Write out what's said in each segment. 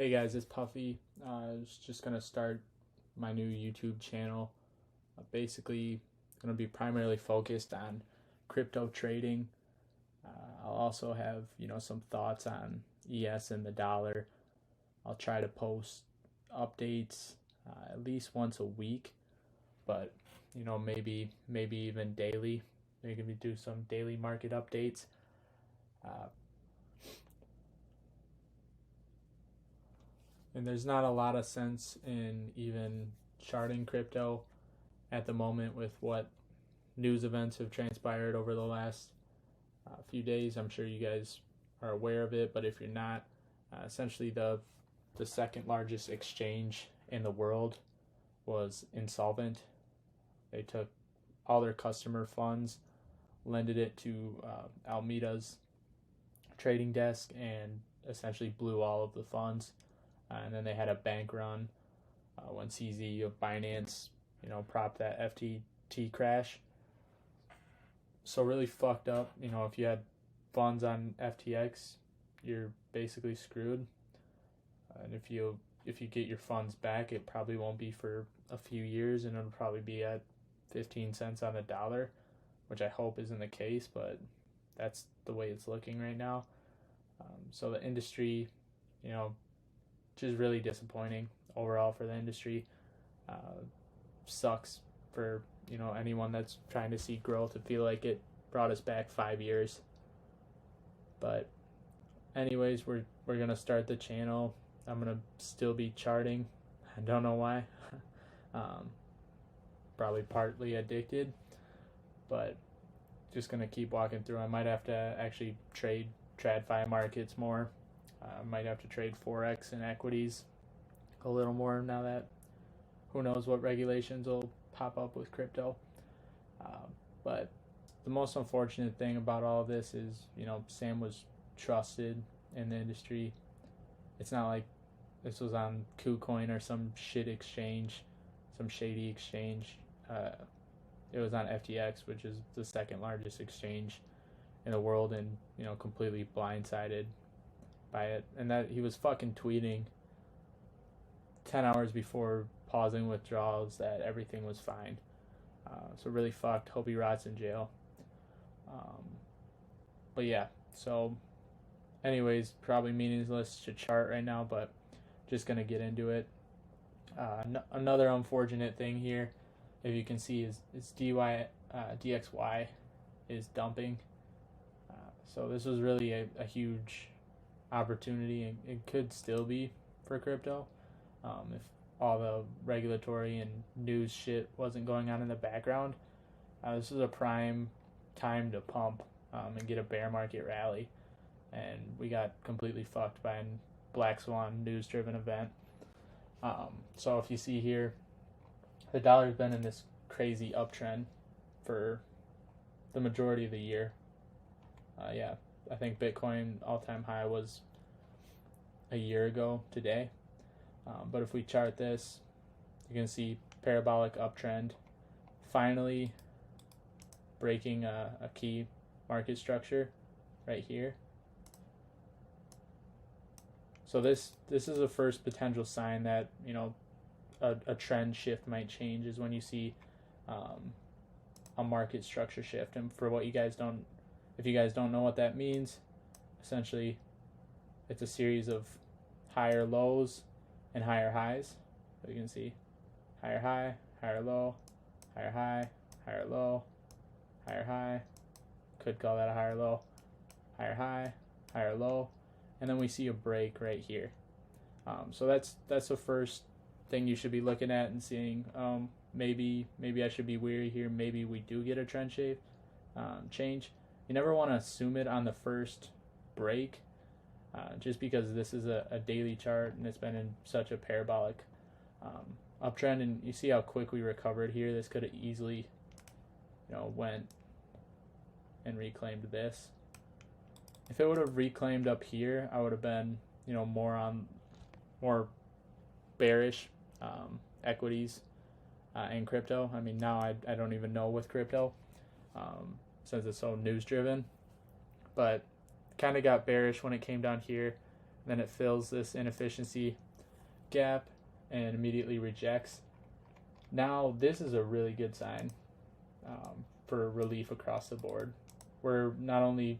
Hey guys, it's Puffy. I was just gonna start my new YouTube channel. Basically, gonna be primarily focused on crypto trading. I'll also have some thoughts on ES and the dollar. I'll try to post updates at least once a week, but maybe even daily. Maybe do some daily market updates. Uh, and there's not a lot of sense in even charting crypto at the moment with what news events have transpired over the last few days. I'm sure you guys are aware of it, but if you're not, essentially the second largest exchange in the world was insolvent. They took all their customer funds, lended it to Almeida's trading desk, and essentially blew all of the funds. And then they had a bank run when CZ of Binance, propped that FTT crash. So really fucked up. If you had funds on FTX, you're basically screwed. And if you get your funds back, it probably won't be for a few years, and it'll probably be at 15 cents on the dollar, which I hope isn't the case, but that's the way it's looking right now. So the industry, just really disappointing overall for the industry. Sucks for anyone that's trying to see growth. I feel like it brought us back 5 years. But anyways, we're gonna start the channel. I'm gonna still be charting. I don't know why. Probably partly addicted, but just gonna keep walking through. I might have to actually trade TradFi markets more. Might have to trade Forex and equities a little more now that who knows what regulations will pop up with crypto. But the most unfortunate thing about all of this is, Sam was trusted in the industry. It's not like this was on KuCoin or some shit exchange, some shady exchange. It was on FTX, which is the second largest exchange in the world, and completely blindsided by it. And that he was fucking tweeting 10 hours before pausing withdrawals that everything was fine. So really fucked. Hope he rots in jail. But yeah, so anyways, probably meaningless to chart right now, but just gonna get into it. Another unfortunate thing here, if you can see, is DXY is dumping. So this was really a huge opportunity, and it could still be for crypto if all the regulatory and news shit wasn't going on in the background. This is a prime time to pump and get a bear market rally, and we got completely fucked by a black swan news driven event. So if you see here, the dollar's been in this crazy uptrend for the majority of the year. I think Bitcoin all-time high was a year ago today. But if we chart this, you can see parabolic uptrend, finally breaking a key market structure right here. So this is the first potential sign that a trend shift might change, is when you see a market structure shift. And for what if you guys don't know what that means, essentially it's a series of higher lows and higher highs. So you can see higher high, higher low, higher high, higher low, higher high. Could call that a higher low, higher high, higher low, and then we see a break right here. So that's the first thing you should be looking at and seeing. Maybe I should be weary here. Maybe we do get a trend change. You never want to assume it on the first break. Just because this is a daily chart and it's been in such a parabolic uptrend, and you see how quick we recovered here. This could have easily went and reclaimed this. If it would have reclaimed up here, I would have been more bearish equities and crypto. I mean, now I don't even know with crypto since it's so news driven, but kind of got bearish when it came down here. then it fills this inefficiency gap and immediately rejects. Now this is a really good sign for relief across the board. We're not only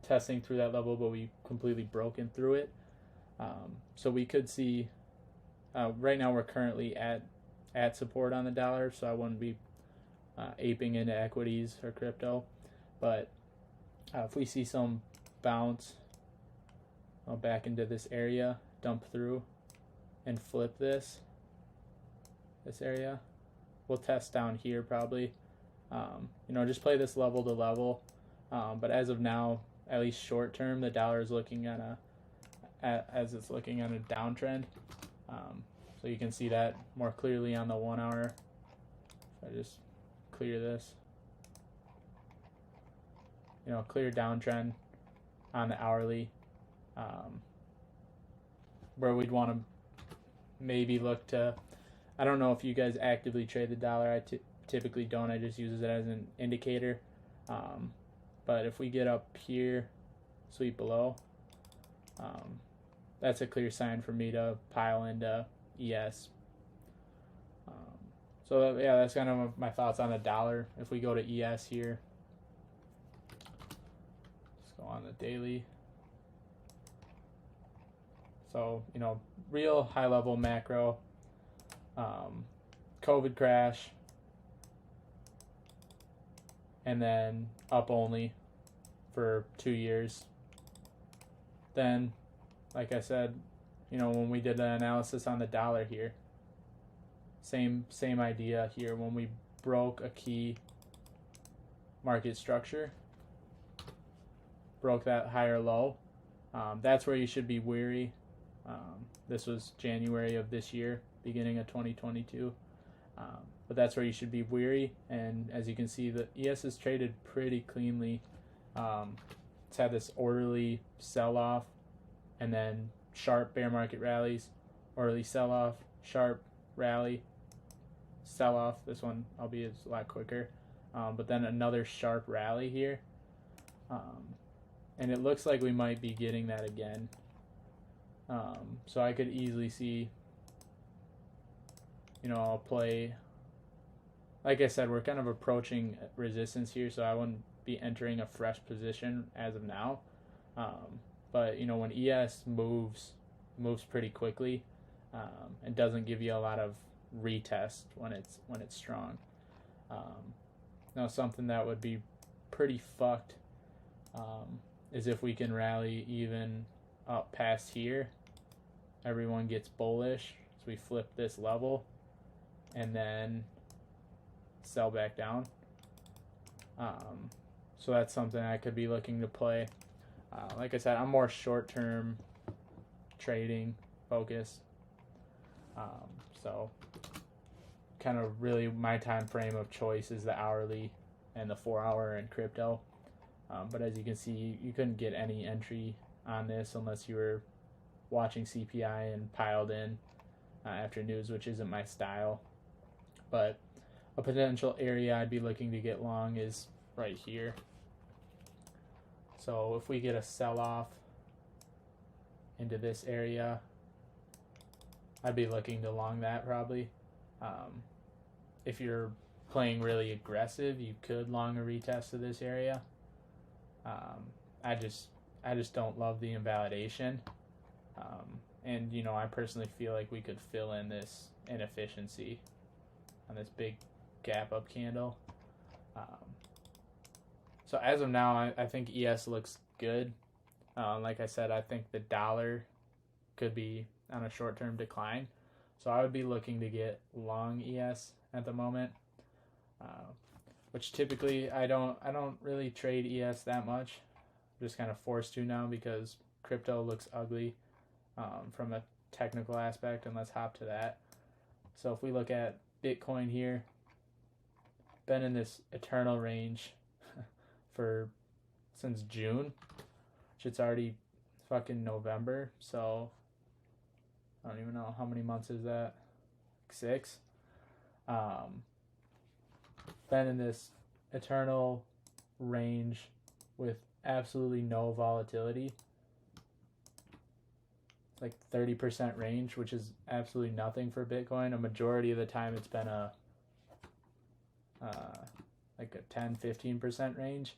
testing through that level, but we completely broken through it. So we could see, right now we're currently at support on the dollar, so I wouldn't be aping into equities or crypto. But if we see some bounce back into this area, dump through, and flip this area, we'll test down here probably. Just play this level to level. But as of now, at least short term, the dollar is looking as it's looking on a downtrend. So you can see that more clearly on the 1 hour. If I just clear this, clear downtrend on the hourly, where we'd want to maybe look to, I don't know if you guys actively trade the dollar. I typically don't. I just use it as an indicator. But if we get up here, sweep below, that's a clear sign for me to pile into ES. So yeah, that's kind of my thoughts on the dollar. If we go to ES here, let's go on the daily. So, real high level macro, COVID crash, and then up only for 2 years. Then, like I said, when we did the analysis on the dollar here, same idea here. When we broke a key market structure, broke that higher low, that's where you should be weary. This was January of this year, beginning of 2022. But that's where you should be weary. And as you can see, the ES is traded pretty cleanly. It's had this orderly sell-off and then sharp bear market rallies, orderly sell-off, sharp rally, sell-off. This one, albeit, is a lot quicker. But then another sharp rally here. And it looks like we might be getting that again. So I could easily see, I'll play, like I said, we're kind of approaching resistance here, so I wouldn't be entering a fresh position as of now. But when ES moves pretty quickly, and doesn't give you a lot of retest when it's strong. Now something that would be pretty fucked is if we can rally even up past here. Everyone gets bullish, so we flip this level and then sell back down. So that's something I could be looking to play. Like I said, I'm more short-term trading focused. So kind of really my time frame of choice is the hourly and the 4 hour in crypto. But as you can see, you couldn't get any entry on this unless you were watching CPI and piled in after news, which isn't my style. But a potential area I'd be looking to get long is right here. So if we get a sell-off into this area, I'd be looking to long that probably. If you're playing really aggressive, you could long a retest of this area. I just don't love the invalidation. And I personally feel like we could fill in this inefficiency on this big gap up candle. So as of now, I think ES looks good. Like I said, I think the dollar could be on a short-term decline. So I would be looking to get long ES at the moment, which typically I don't really trade ES that much. I'm just kind of forced to now because crypto looks ugly from a technical aspect, and let's hop to that. So if we look at Bitcoin here, been in this eternal range since June, which it's already fucking November, so I don't even know how many months is that, 6. Been in this eternal range with absolutely no volatility. like 30% range, which is absolutely nothing for Bitcoin. A majority of the time it's been like a 10-15% range.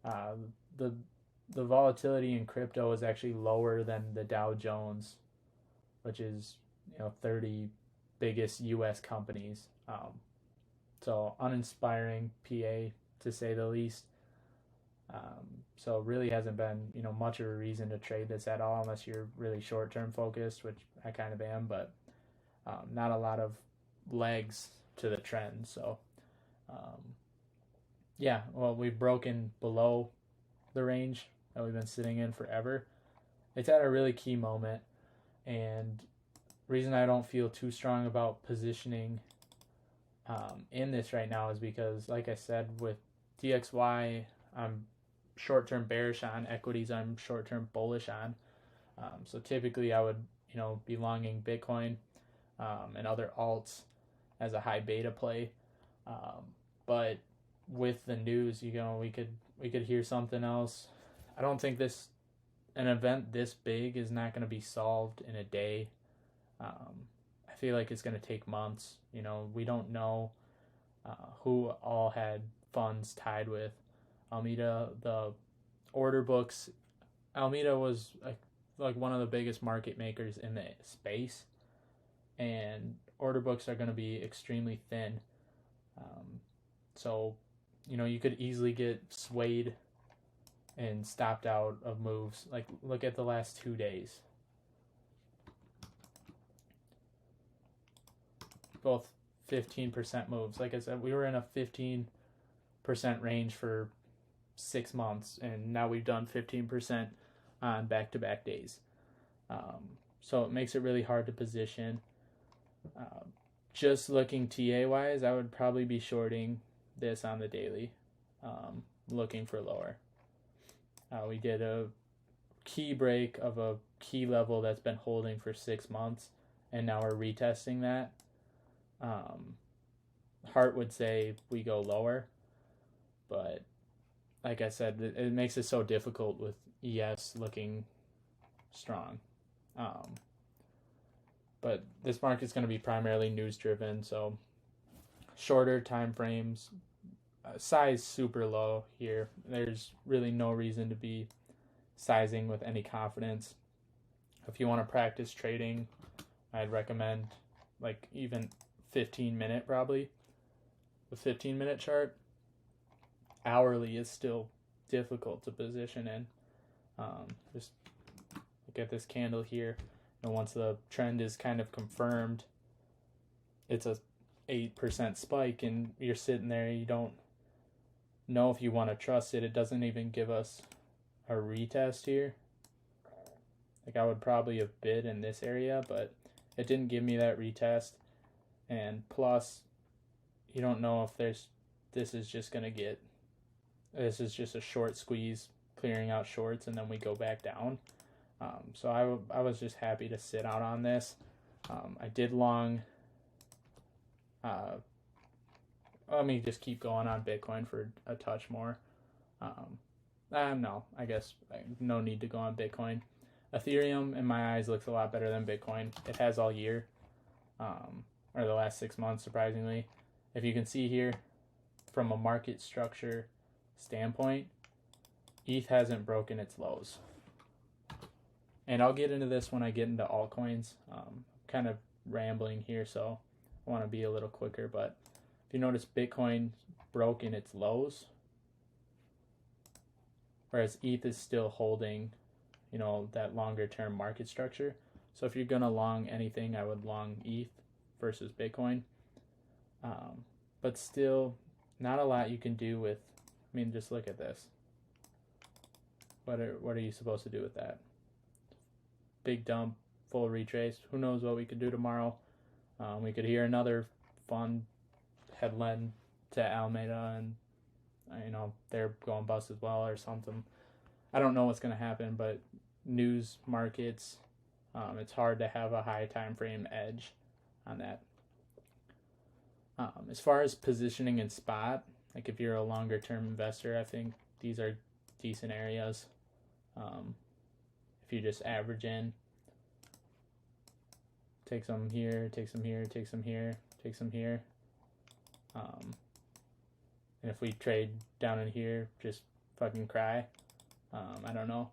The volatility in crypto is actually lower than the Dow Jones, which is 30 biggest U.S. companies. So uninspiring PA to say the least. So it really hasn't been much of a reason to trade this at all unless you're really short term focused, which I kind of am, but not a lot of legs to the trend. So yeah, well, we've broken below the range that we've been sitting in forever. It's at a really key moment, and the reason I don't feel too strong about positioning in this right now is because, like I said, with DXY, I'm short-term bearish on. Equities I'm short-term bullish on. So typically I would be longing Bitcoin and other alts as a high beta play. But with the news, we could hear something else. I don't think an event this big is not going to be solved in a day. I feel like it's going to take months. We don't know who all had funds tied with Alameda. The order books, Alameda was like one of the biggest market makers in the space, and order books are going to be extremely thin. So you could easily get swayed and stopped out of moves. Like, look at the last 2 days. Both 15% moves. Like I said, we were in a 15% range for 6 months, and now we've done 15% on back-to-back days. So it makes it really hard to position. Just looking TA-wise, I would probably be shorting this on the daily, looking for lower. We did a key break of a key level that's been holding for 6 months, and now we're retesting that. Heart would say we go lower, but like I said, it makes it so difficult with ES looking strong. But this market's going to be primarily news driven, so shorter time frames, size super low here. There's really no reason to be sizing with any confidence. If you want to practice trading, I'd recommend like even 15-minute probably. The 15-minute chart. Hourly is still difficult to position in. Just look at this candle here. Once the trend is kind of confirmed, it's a 8% spike, and you're sitting there, you don't know if you want to trust it. It doesn't even give us a retest here. Like, I would probably have bid in this area, but it didn't give me that retest. And plus, you don't know if this is just a short squeeze, clearing out shorts, and then we go back down. So I was just happy to sit out on this. I did long. Let me just keep going on Bitcoin for a touch more. No, I guess no need to go on Bitcoin. Ethereum, in my eyes, looks a lot better than Bitcoin. It has all year, or the last 6 months, surprisingly. If you can see here, from a market structure standpoint, ETH hasn't broken its lows. And I'll get into this when I get into altcoins. Kind of rambling here, so I want to be a little quicker. But if you notice, Bitcoin broken its lows, whereas ETH is still holding, that longer term market structure. So if you're going to long anything, I would long ETH versus Bitcoin. But still, not a lot you can do with, just look at this. What are you supposed to do with that? Big dump, full retrace. Who knows what we could do tomorrow? We could hear another fun headline to Alameda, and they're going bust as well or something. I don't know what's going to happen, but news markets, it's hard to have a high time frame edge on that. As far as positioning in spot, like if you're a longer term investor, I think these are decent areas. If you just average in, take some here, take some here, take some here, take some here. And if we trade down in here, just fucking cry. I don't know.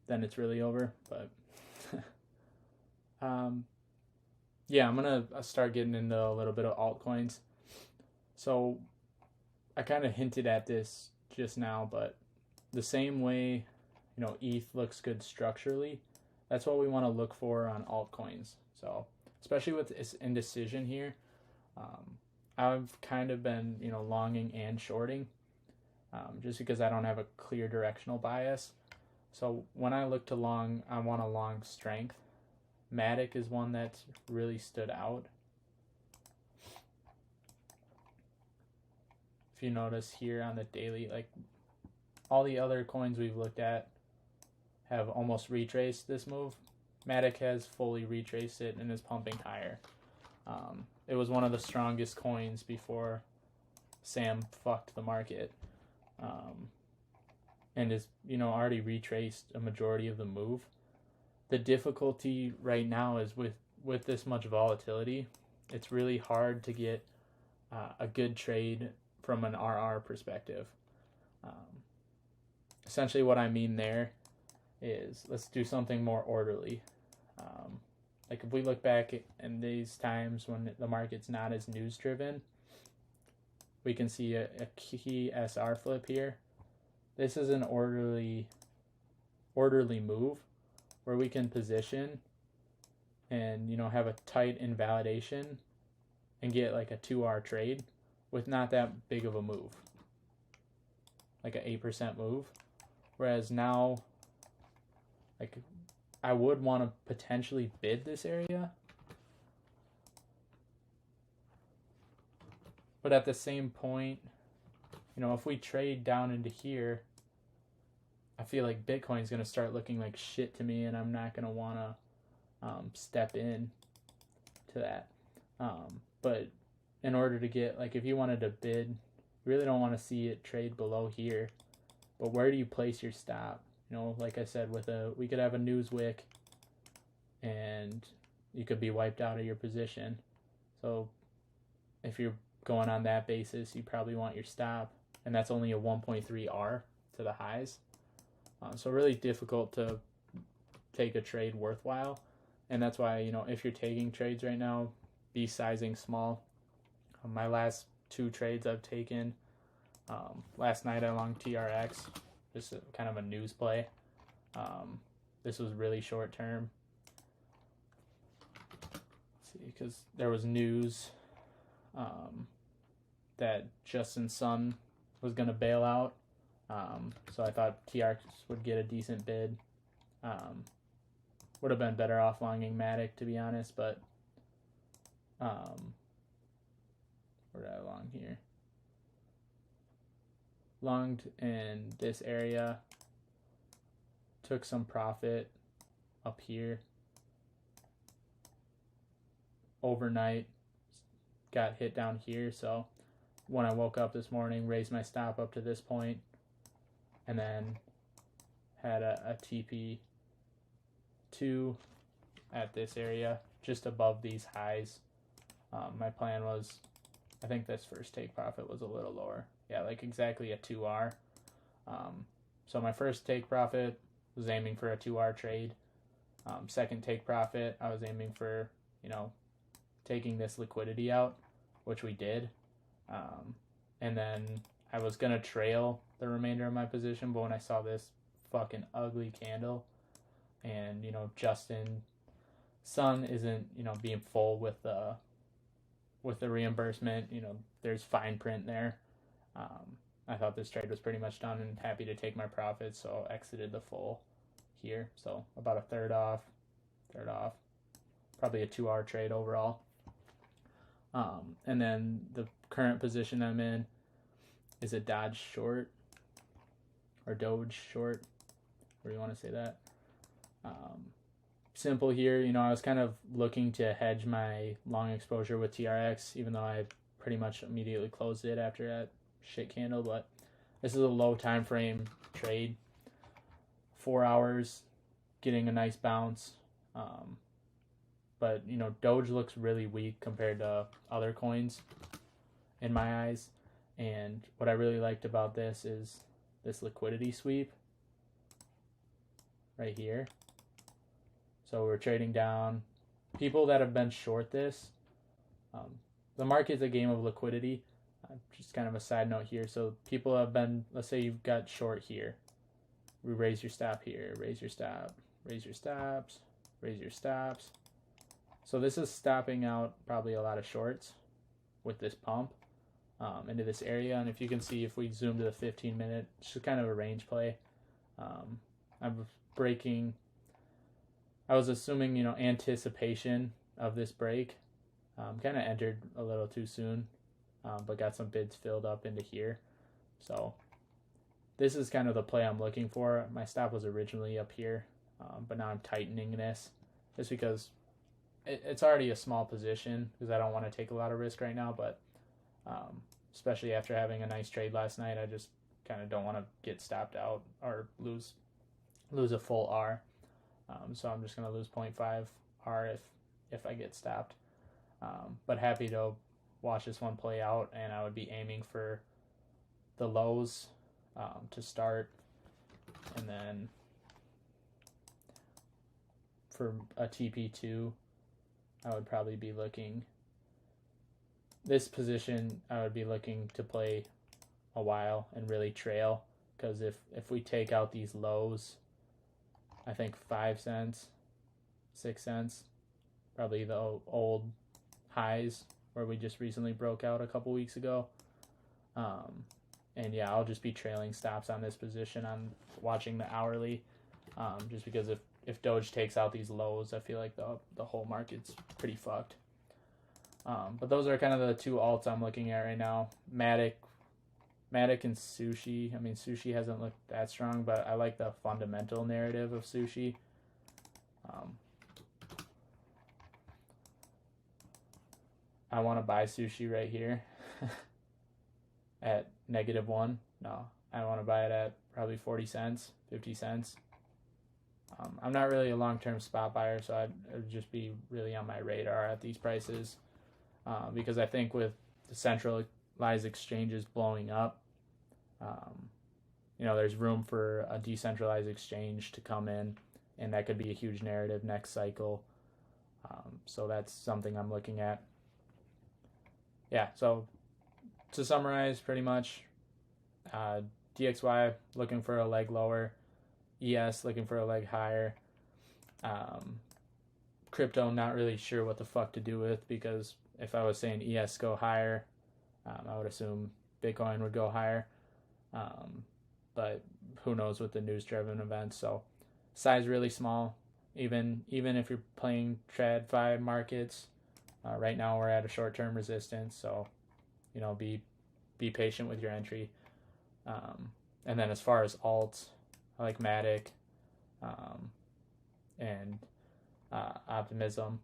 Then it's really over. But yeah, I'm gonna start getting into a little bit of altcoins. So I kind of hinted at this just now, but the same way, you know, ETH looks good structurally, that's what we want to look for on altcoins. So especially with this indecision here, I've kind of been, you know, longing and shorting, just because I don't have a clear directional bias. So when I look to long, I want a long strength. Matic is one that's really stood out. If you notice here on the daily, like all the other coins we've looked at have almost retraced this move. Matic has fully retraced it and is pumping higher. It was one of the strongest coins before Sam fucked the market, and is, you know, already retraced a majority of the move. The difficulty right now is with this much volatility, it's really hard to get a good trade from an RR perspective. Essentially what I mean there is, let's do something more orderly. Like if we look back in these times when the market's not as news driven, we can see a key SR flip here. This is an orderly move where we can position and, you know, have a tight invalidation and get like a 2R trade with not that big of a move, like an 8% move. Whereas now, like, I would want to potentially bid this area, but at the same point, you know, if we trade down into here, I feel like Bitcoin's going to start looking like shit to me, and I'm not going to want to step in to that. But in order to get, like, if you wanted to bid, you really don't want to see it trade below here. But where do you place your stop? You know, like I said, we could have a news wick, and you could be wiped out of your position. So if you're going on that basis, you probably want your stop, and that's only a 1.3 R to the highs. So really difficult to take a trade worthwhile, and that's why, you know, if you're taking trades right now, be sizing small. My last 2 trades I've taken, last night I longed TRX, just kind of a news play. This was really short term. Let's see, because there was news that Justin Sun was going to bail out. So I thought TRX would get a decent bid. Would have been better off longing Matic, to be honest, but where did I long here? Longed in this area, took some profit up here. Overnight, got hit down here, so when I woke up this morning, raised my stop up to this point, and then had a TP2 at this area, just above these highs. My plan was, I think this first take profit was a little lower. Yeah, like exactly a 2R. So my first take profit was aiming for a 2R trade. Second take profit, I was aiming for, you know, taking this liquidity out, which we did. And then I was going to trail the remainder of my position, but when I saw this fucking ugly candle, and, you know, Justin Sun isn't, you know, being full with the reimbursement, you know, there's fine print there. I thought this trade was pretty much done and happy to take my profits, so exited the full here. So about a third off, probably a 2R trade overall. And then the current position I'm in is a Dodge short, or Doge short, or you want to say that. Simple here, you know, I was kind of looking to hedge my long exposure with TRX, even though I pretty much immediately closed it after that shit candle. But this is a low time frame trade, 4 hours, getting a nice bounce, but Doge looks really weak compared to other coins in my eyes. And what I really liked about this is this liquidity sweep right here. So we're trading down. People that have been short this, the market's a game of liquidity. Just kind of a side note here. So people have been, let's say you've got short here. We raise your stop here, raise your stop, raise your stops, raise your stops. So this is stopping out probably a lot of shorts with this pump into this area. And if you can see, if we zoom to the 15-minute, it's just kind of a range play. I'm breaking. I was assuming, anticipation of this break. Kind of entered a little too soon, but got some bids filled up into here. So this is kind of the play I'm looking for. My stop was originally up here, but now I'm tightening this just because it's already a small position because I don't want to take a lot of risk right now. But especially after having a nice trade last night, I just kind of don't want to get stopped out or lose a full R. So I'm just going to lose 0.5 R if I get stopped. But happy to watch this one play out, and I would be aiming for the lows to start, and then for a TP2, I would probably be looking. This position, I would be looking to play a while and really trail, because if we take out these lows, I think 5 cents, 6 cents, probably the old highs where we just recently broke out a couple weeks ago. And yeah, I'll just be trailing stops on this position. I'm watching the hourly, just because if Doge takes out these lows, I feel like the whole market's pretty fucked. But those are kind of the two alts I'm looking at right now. Matic and Sushi. I mean, Sushi hasn't looked that strong, but I like the fundamental narrative of Sushi. I want to buy Sushi right here at -1. No, I want to buy it at probably 40 cents, 50 cents. I'm not really a long-term spot buyer, so I'd just be really on my radar at these prices, because I think with the centralized exchanges blowing up, there's room for a decentralized exchange to come in, and that could be a huge narrative next cycle. So that's something I'm looking at. Yeah, so to summarize, pretty much, DXY looking for a leg lower, ES looking for a leg higher, crypto not really sure what the fuck to do with, because if I was saying ES go higher, I would assume Bitcoin would go higher, but who knows with the news-driven events. So size really small, even if you're playing TradFi markets. Right now we're at a short-term resistance, so be patient with your entry. And then as far as alts, I like Matic and Optimism.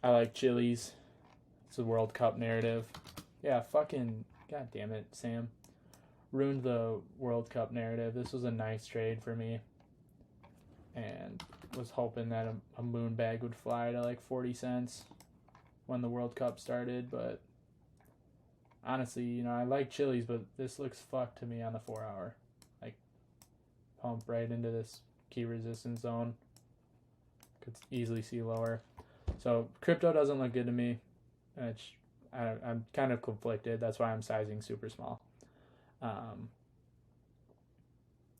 I like Chili's. It's a World Cup narrative. Yeah, fucking god damn it, Sam. Ruined the World Cup narrative. This was a nice trade for me, and was hoping that a moon bag would fly to like 40 cents when the World Cup started, but honestly, I like Chili's, but this looks fucked to me on the 4 hour. Like, pump right into this key resistance zone. Could easily see lower. So crypto doesn't look good to me. I'm kind of conflicted. That's why I'm sizing super small.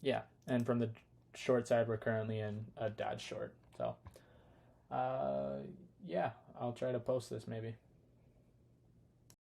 Yeah, and from the short side, we're currently in a Dodge short. So, yeah, I'll try to post this maybe.